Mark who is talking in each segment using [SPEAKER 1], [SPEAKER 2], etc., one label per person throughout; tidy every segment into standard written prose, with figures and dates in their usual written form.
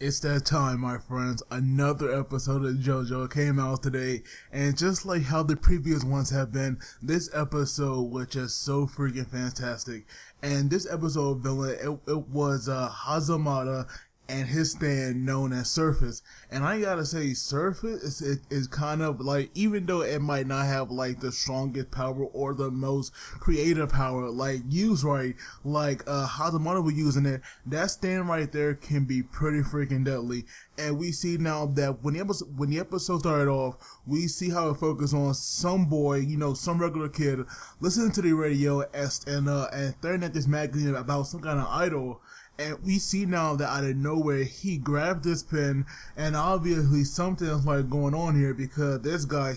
[SPEAKER 1] It's that time, my friends. Another episode of JoJo came out today, and just like how the previous ones have been, this episode was just so freaking fantastic. And this episode villain, it was Hazamada and his stand known as Surface. And I gotta say, Surface is kind of like, even though it might not have like the strongest power or the most creative power, like used right, like Hazamada was using it, that stand right there can be pretty freaking deadly. And we see now that when the episode started off, we see how it focused on some boy, some regular kid, listening to the radio and staring at this magazine about some kind of idol. And we see now that out of nowhere, he grabbed this pen, and obviously something's like going on here because this guy,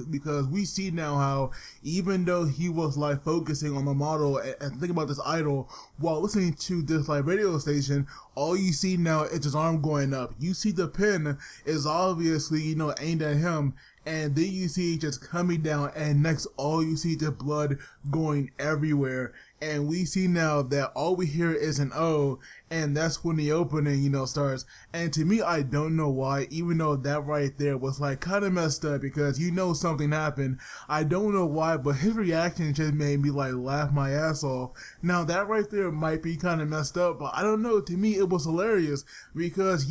[SPEAKER 1] because we see now how even though he was like focusing on the model and thinking about this idol while listening to this like radio station, all you see now is his arm going up. You see the pen is obviously, aimed at him. And then you see it just coming down, and next all you see the blood going everywhere. And we see now that all we hear is an O, and that's when the opening, starts. And to me, I don't know why, even though that right there was like kind of messed up because something happened. I don't know why, but his reaction just made me like laugh my ass off. Now that right there might be kind of messed up, but I don't know. To me, it was hilarious because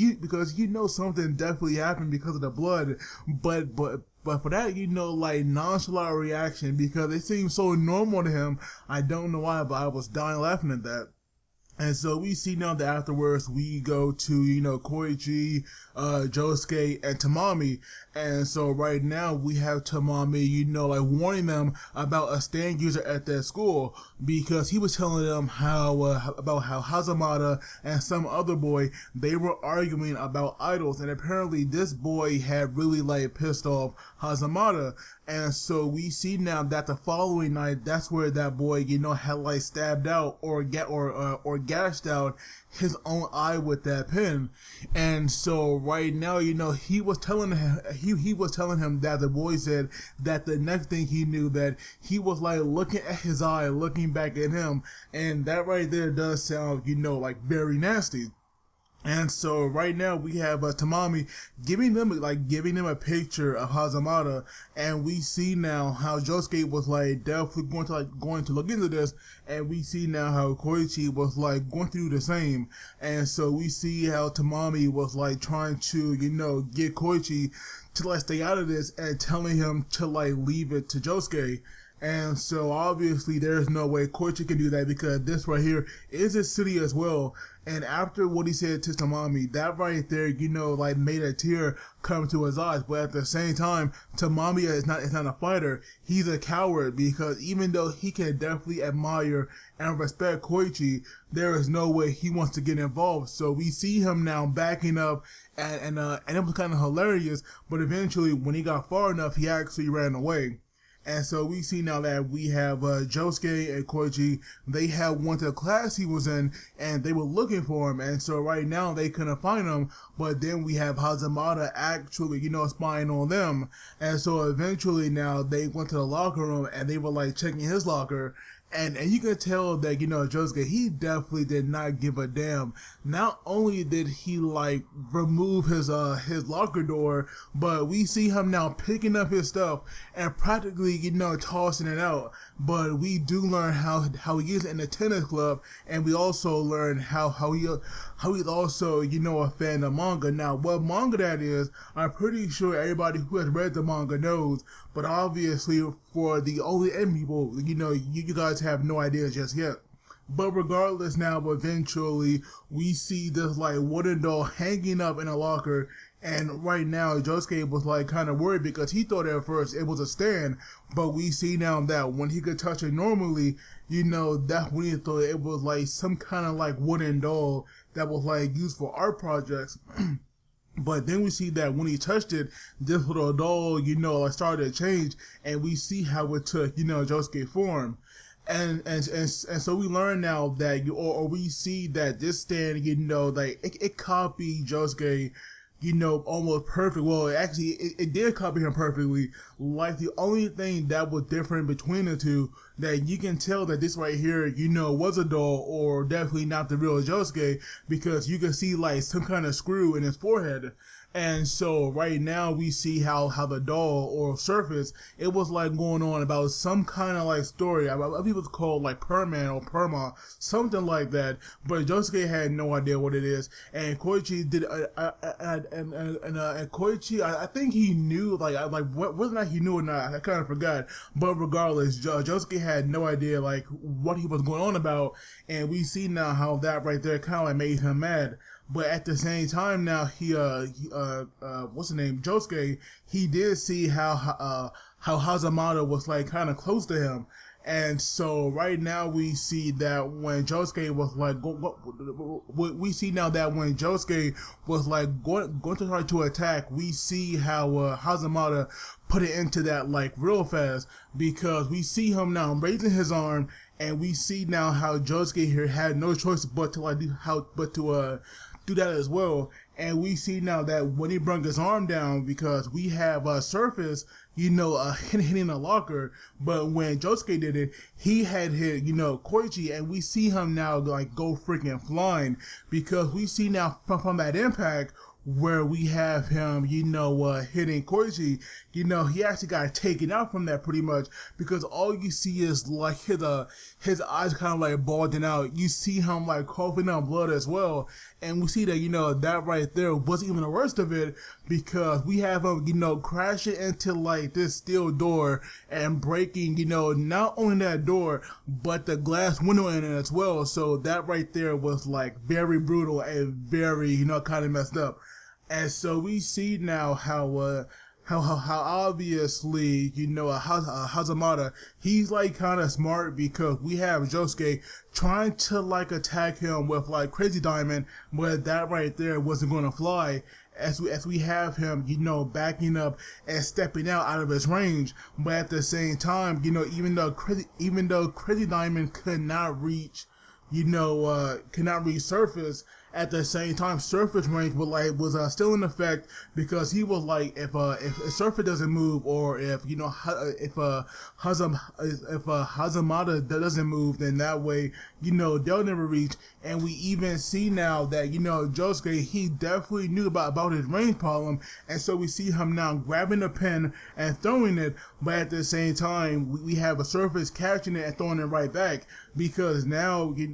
[SPEAKER 1] something definitely happened because of the blood, but for that, like nonchalant reaction because it seems so normal to him. I don't know why, but I was dying laughing at that. And so we see now that afterwards we go to, Koichi, Josuke, and Tamami. And so right now we have Tamami, like warning them about a stand user at that school because he was telling them about how Hazamada and some other boy, they were arguing about idols. And apparently this boy had really like pissed off Hazamada. And so we see now that the following night, that's where that boy, had like stabbed out or gashed out his own eye with that pen. And so right now, he was telling him that the boy said that the next thing he knew that he was like looking at his eye, looking back at him, and that right there does sound, like very nasty. And so right now we have Tamami giving them a picture of Hazamada, and we see now how Josuke was like definitely going to look into this, and we see now how Koichi was like going to do the same. And so we see how Tamami was like trying to get Koichi to like stay out of this and telling him to like leave it to Josuke. And so obviously there's no way Koichi can do that because this right here is a city as well. And after what he said to Tamami, that right there, like made a tear come to his eyes. But at the same time, Tamami is not a fighter. He's a coward because even though he can definitely admire and respect Koichi, there is no way he wants to get involved. So we see him now backing up and it was kind of hilarious. But eventually when he got far enough, he actually ran away. And so we see now that we have Josuke and Koichi. They had went to the class he was in, and they were looking for him. And so right now they couldn't find him. But then we have Hazamada actually, spying on them. And so eventually now they went to the locker room, and they were like checking his locker. And you can tell that, Josuke, he definitely did not give a damn. Not only did he like remove his locker door, but we see him now picking up his stuff and practically, tossing it out. But we do learn how he is in the tennis club, and we also learn how he's also, a fan of manga. Now, what manga that is, I'm pretty sure everybody who has read the manga knows, but obviously for the OEM people, you guys have no idea just yet. But regardless now, eventually we see this like wooden doll hanging up in a locker. And right now, Josuke was like kind of worried because he thought at first it was a stand. But we see now that when he could touch it normally, that's when he thought it was like some kind of like wooden doll that was like used for art projects. But then we see that when he touched it, this little doll, like started to change, and we see how it took, Josuke form. And so we learn now that or we see that this stand, like it copied Josuke, almost perfect. Well, actually, it did copy him perfectly. Like the only thing that was different between the two that you can tell that this right here, was a doll or definitely not the real Josuke, because you can see like some kind of screw in his forehead. And so right now we see how the doll or surface, it was like going on about some kind of like story. I believe it was called like Perman or Perma, something like that. But Josuke had no idea what it is. And Koichi did, and Koichi, I think he knew, whether or not he knew or not, I kind of forgot. But regardless, Josuke had no idea like what he was going on about. And we see now how that right there kind of like made him mad. But at the same time now, what's the name? Josuke, he did see how Hazamada was like kind of close to him. And so right now we see that when Josuke was like, we see now that when Josuke was like going to try to attack, we see how Hazamada put it into that like real fast, because we see him now raising his arm, and we see now how Josuke here had no choice but to do that as well. And we see now that when he brought his arm down, because we have Surface, hitting a locker, but when Josuke did it, he had hit, Koichi, and we see him now like go freaking flying, because we see now from that impact where we have him, hitting Koichi, he actually got taken out from that pretty much, because all you see is like his eyes kind of like bulging out. You see him like coughing out blood as well. And we see that, that right there wasn't even the worst of it, because we have him, crashing into like this steel door and breaking, not only that door, but the glass window in it as well. So that right there was like very brutal and very, kind of messed up. And so we see now how obviously, Hazamada, he's like kind of smart, because we have Josuke trying to like attack him with like Crazy Diamond, but that right there wasn't going to fly, as we have him, backing up and stepping out of his range. But at the same time, even though Crazy Diamond could not reach Surface, at the same time, Surface range was still in effect, because he was like, if Surface doesn't move, or if Hazamada doesn't move, then that way they'll never reach. And we even see now that Josuke, he definitely knew about his range problem, and so we see him now grabbing a pen and throwing it. But at the same time, we have a Surface catching it and throwing it right back, because now he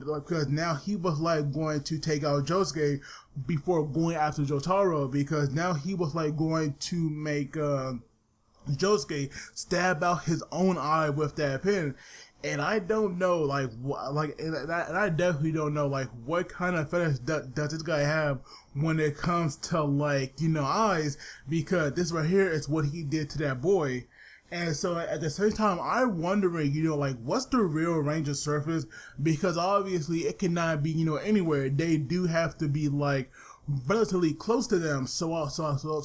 [SPEAKER 1] was like going to take out Josuke before going after Jotaro, because now he was like going to make Josuke stab out his own eye with that pen. And I don't know, and I definitely don't know, what kind of fetish does this guy have when it comes to, eyes, because this right here is what he did to that boy. And so at the same time, I'm wondering, what's the real range of Surface? Because obviously it cannot be, anywhere. They do have to be, relatively close to them. So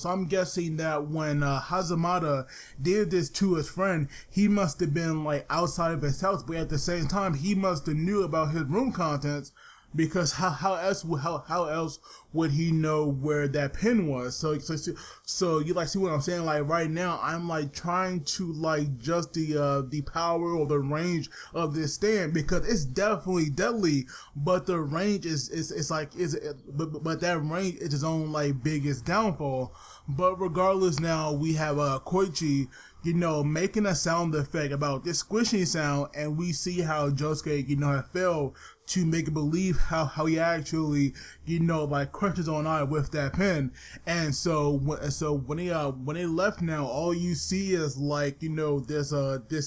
[SPEAKER 1] I'm guessing that when Hazamada did this to his friend, he must have been, outside of his house. But at the same time, he must have knew about his room contents, because how else would he know where that pin was? So you see what I'm saying? Right now, I'm trying to just the power or the range of this stand, because it's definitely deadly, but the range but that range is his own biggest downfall. But regardless, now we have Koichi, making a sound effect about this squishing sound, and we see how Josuke, had failed to make it believe how he actually, crushed his own eye with that pen. And so when they left now, all you see is this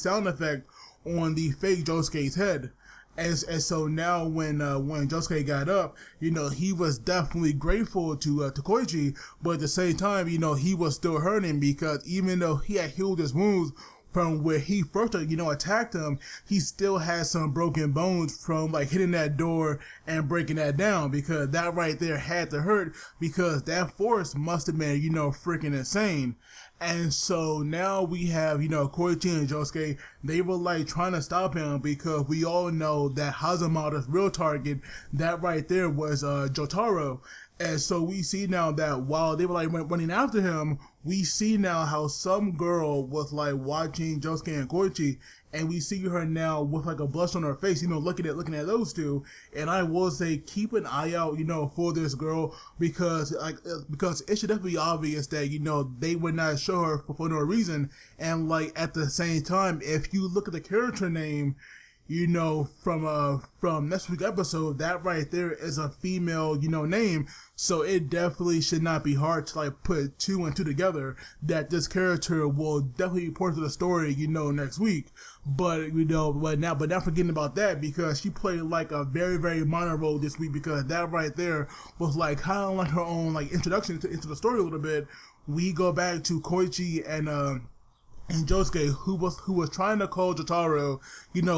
[SPEAKER 1] sound effect on the fake Josuke's head. And so now when Josuke got up, he was definitely grateful to Koichi, but at the same time, he was still hurting, because even though he had healed his wounds from where he first, attacked him, he still had some broken bones from hitting that door and breaking that down, because that right there had to hurt, because that force must have been, freaking insane. And so now we have, Koichi and Josuke, they were trying to stop him, because we all know that Hazamada's real target, that right there was Jotaro. And so we see now that while they were like running after him, we see now how some girl was like watching Josuke and Koichi, and we see her now with like a blush on her face, looking at those two. And I will say, keep an eye out, for this girl, because it should definitely be obvious that they would not show her for no reason. And like at the same time, if you look at the character name, from next week's episode, that right there is a female, name. So it definitely should not be hard to like put two and two together that this character will definitely be part of the story, next week. But now forgetting about that, because she played like a very, very minor role this week, because that right there was like kind of like her own like introduction into the story a little bit. We go back to Koichi and Josuke, who was trying to call Jotaro,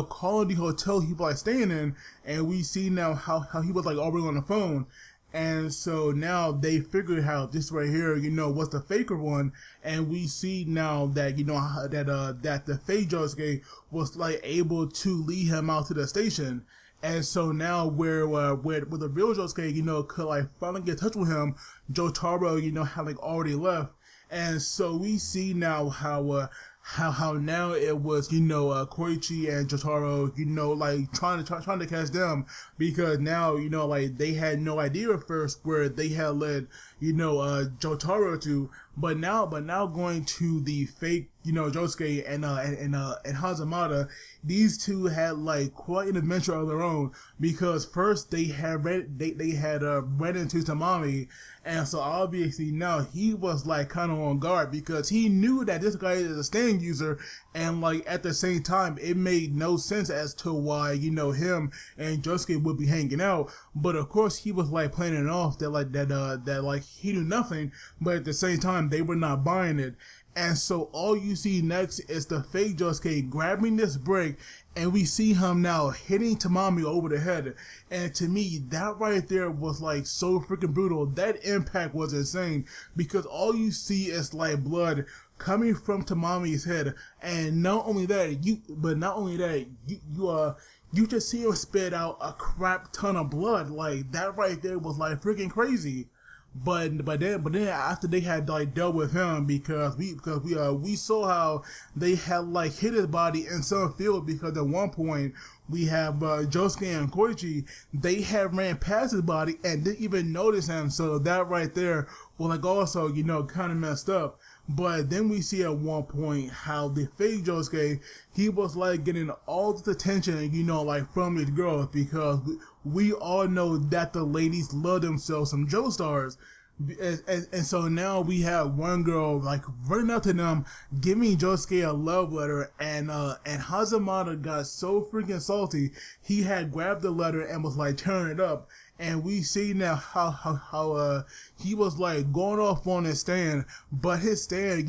[SPEAKER 1] calling the hotel he was like staying in, and we see now how he was like already on the phone. And so now they figured out this right here, was the faker one, and we see now that that the fake Josuke was like able to lead him out to the station. And so now where the real Josuke, could like finally get in touch with him, Jotaro, had like already left. And so we see now how now it was, Koichi and Jotaro, like trying to catch them, because now, like they had no idea at first where they had led, Jotaro to, but now going to the fake, Josuke and Hazamada, these two had like quite an adventure of their own, because first they had ran into Tamami, and so obviously now he was like kind of on guard, because he knew that this guy is a stand user, and like at the same time it made no sense as to why him and Josuke would be hanging out. But of course he was like playing it off that like he knew nothing, but at the same time they were not buying it. And so all you see next is the fake Josuke grabbing this brick, and we see him now hitting Tamami over the head. And to me, that right there was like so freaking brutal. That impact was insane, because all you see is like blood coming from Tamami's head. And not only that, you just see him spit out a crap ton of blood. Like that right there was like freaking crazy. But then after they had like dealt with him, because we saw how they had like hit his body in some field, because at one point we have Josuke and Koichi, they had ran past his body and didn't even notice him. So that right there was like also kind of messed up. But then we see at one point how the fake Josuke, he was like getting all this attention, like from these girls, because we all know that the ladies love themselves some Joe stars. And so now we have one girl like running up to them, giving Josuke a love letter, and Hazamada got so freaking salty, he had grabbed the letter and was like tearing it up. And we see now how he was like going off on his stand, but his stand,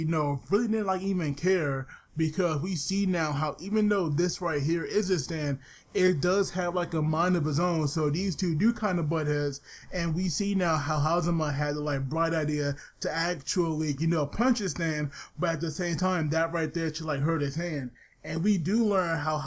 [SPEAKER 1] really didn't like even care, because we see now how even though this right here is a stand, it does have like a mind of its own. So these two do kind of butt heads, and we see now how Hazama had the like bright idea to actually, punch his stand, but at the same time that right there should like hurt his hand. And we do learn how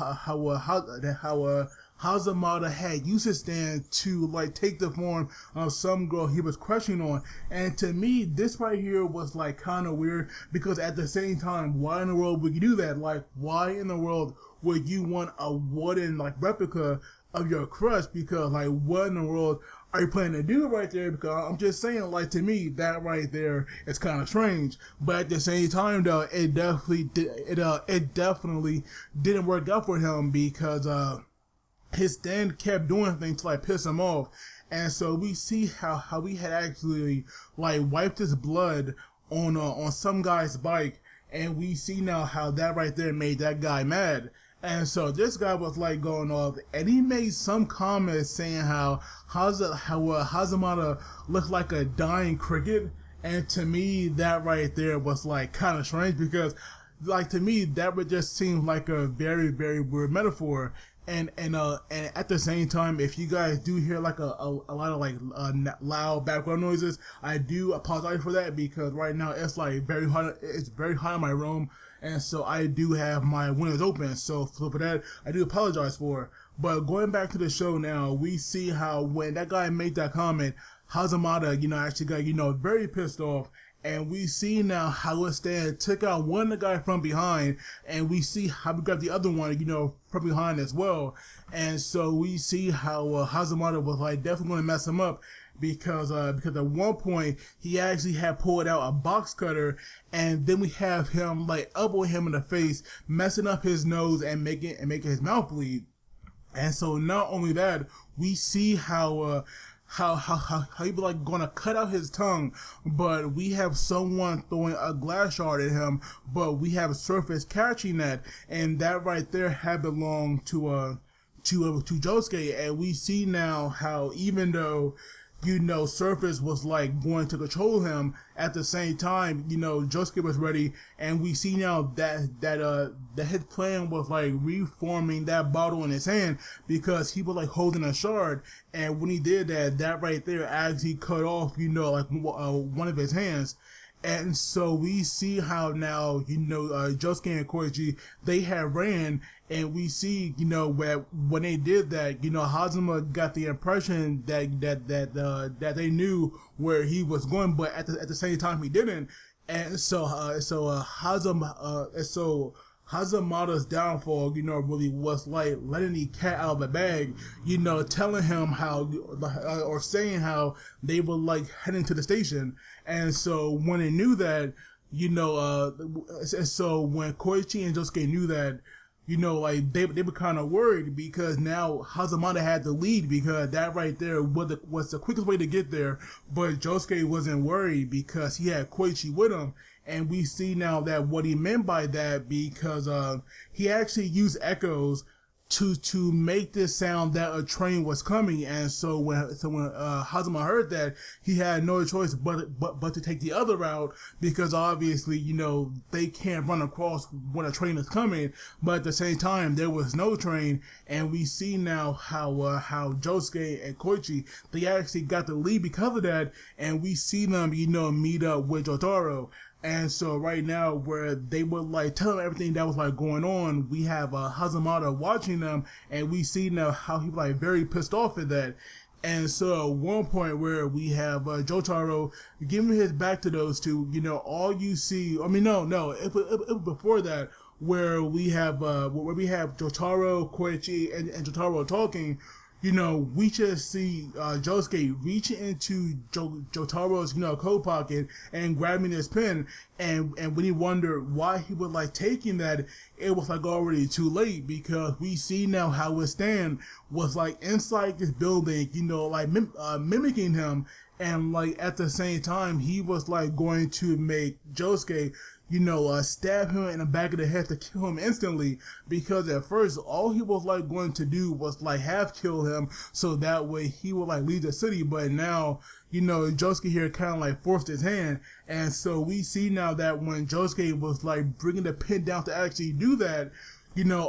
[SPEAKER 1] Hazamada had used his stand to like take the form of some girl he was crushing on. And to me, this right here was like kind of weird, because at the same time, why in the world would you do that? Like, why in the world would you want a wooden like replica of your crush? Because like, what in the world are you planning to do right there? Because I'm just saying, like, to me, that right there is kind of strange. But at the same time, though, it definitely didn't work out for him, because his stand kept doing things to like piss him off. And so we see how we had actually like wiped his blood on some guy's bike, and we see now how that right there made that guy mad. And so this guy was like going off, and he made some comments saying how Hazamada looked like a dying cricket. And to me, that right there was like kind of strange, because like to me that would just seem like a very, very weird metaphor. And at the same time, if you guys do hear like a lot of like loud background noises, I do apologize for that, because right now it's like very hot. It's very hot in my room, and so I do have my windows open. So for that, I do apologize for. But going back to the show now, we see how when that guy made that comment, Hazamada, actually got, very pissed off. And we see now how Stan took out one of the guy from behind, and we see how we got the other one, from behind as well. And so we see how Hazamada was definitely going to mess him up because at one point he actually had pulled out a box cutter, and then we have him elbowing him in the face, messing up his nose and making his mouth bleed. And so not only that, we see how he be gonna cut out his tongue, but we have someone throwing a glass shard at him, but we have Surface catching that, and that right there had belonged to Josuke. And we see now how even though Surface was going to control him, at the same time, Josuke was ready, and we see now that his plan was reforming that bottle in his hand because he was holding a shard, and when he did that, that right there actually cut off, one of his hands. And so we see how now, Josuke and Koichi, they have ran, and we see, where when they did that, Hazama got the impression that they knew where he was going, but at the same time he didn't. And so Hazamada's downfall, really was letting the cat out of the bag, telling him how, or saying how they were heading to the station. And so when they knew that, so when Koichi and Josuke knew that, they were kind of worried because now Hazamada had the lead because that right there was the quickest way to get there. But Josuke wasn't worried because he had Koichi with him. And we see now that what he meant by that because he actually used echoes to make this sound that a train was coming. And so when Hazama heard that, he had no choice but to take the other route because obviously, they can't run across when a train is coming. But at the same time, there was no train. And we see now how Josuke and Koichi, they actually got the lead because of that. And we see them, meet up with Jotaro. And so right now, where they were telling everything that was going on, we have Hazamada watching them, and we see now how he very pissed off at that. And so at one point where we have Jotaro giving his back to those two, all you see, it was before that, where we have Jotaro, Koichi, and Jotaro talking. We just see Josuke reaching into Jotaro's, coat pocket and grabbing his pen. And when he wondered why he was taking that, it was already too late because we see now how his stand was inside this building, mimicking him. And at the same time, he was going to make Josuke, stab him in the back of the head to kill him instantly because at first all he was going to do was half kill him so that way he would leave the city. But now, Josuke here kind of forced his hand. And so we see now that when Josuke was bringing the pin down to actually do that,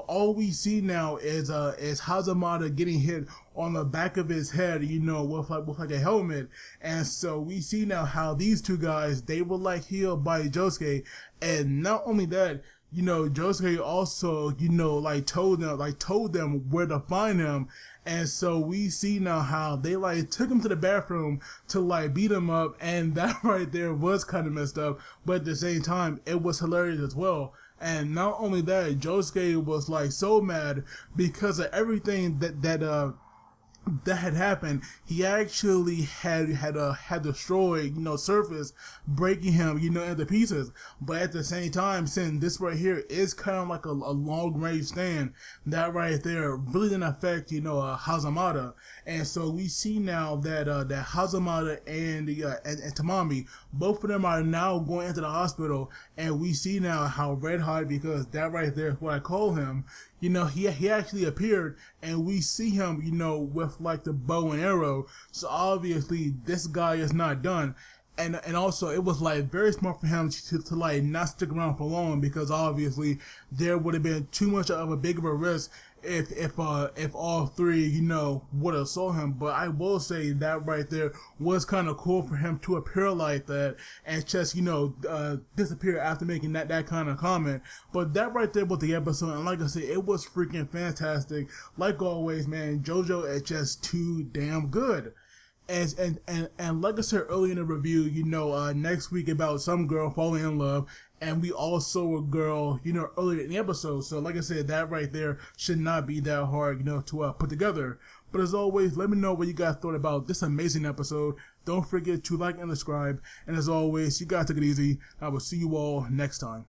[SPEAKER 1] all we see now is Hazamada getting hit on the back of his head, with a helmet. And so we see now how these two guys, they were healed by Josuke. And not only that, Josuke also, told them where to find him. And so we see now how they took him to the bathroom to beat him up. And that right there was kind of messed up. But at the same time, it was hilarious as well. And not only that, Josuke was so mad because of everything that had happened. He actually had destroyed, Surface, breaking him, into pieces. But at the same time, since this right here is kind of a long range stand, that right there really didn't affect, Hazamada. And so we see now that Hazamada and Tamami, both of them are now going into the hospital, and we see now how Red Hot, because that right there is what I call him, he actually appeared, and we see him, with the bow and arrow. So obviously this guy is not done. And also it was very smart for him to not stick around for long because obviously there would have been too much of a big of a risk if all three, would have saw him. But I will say that right there was kind of cool for him to appear like that and just, disappear after making that kind of comment. But that right there was the episode, and like I said, it was freaking fantastic. Like always, man, JoJo is just too damn good. And like I said earlier in the review, next week about some girl falling in love, and we all saw a girl, earlier in the episode. So like I said, that right there should not be that hard, to put together. But as always, let me know what you guys thought about this amazing episode. Don't forget to like and subscribe. And as always, you guys take it easy. I will see you all next time.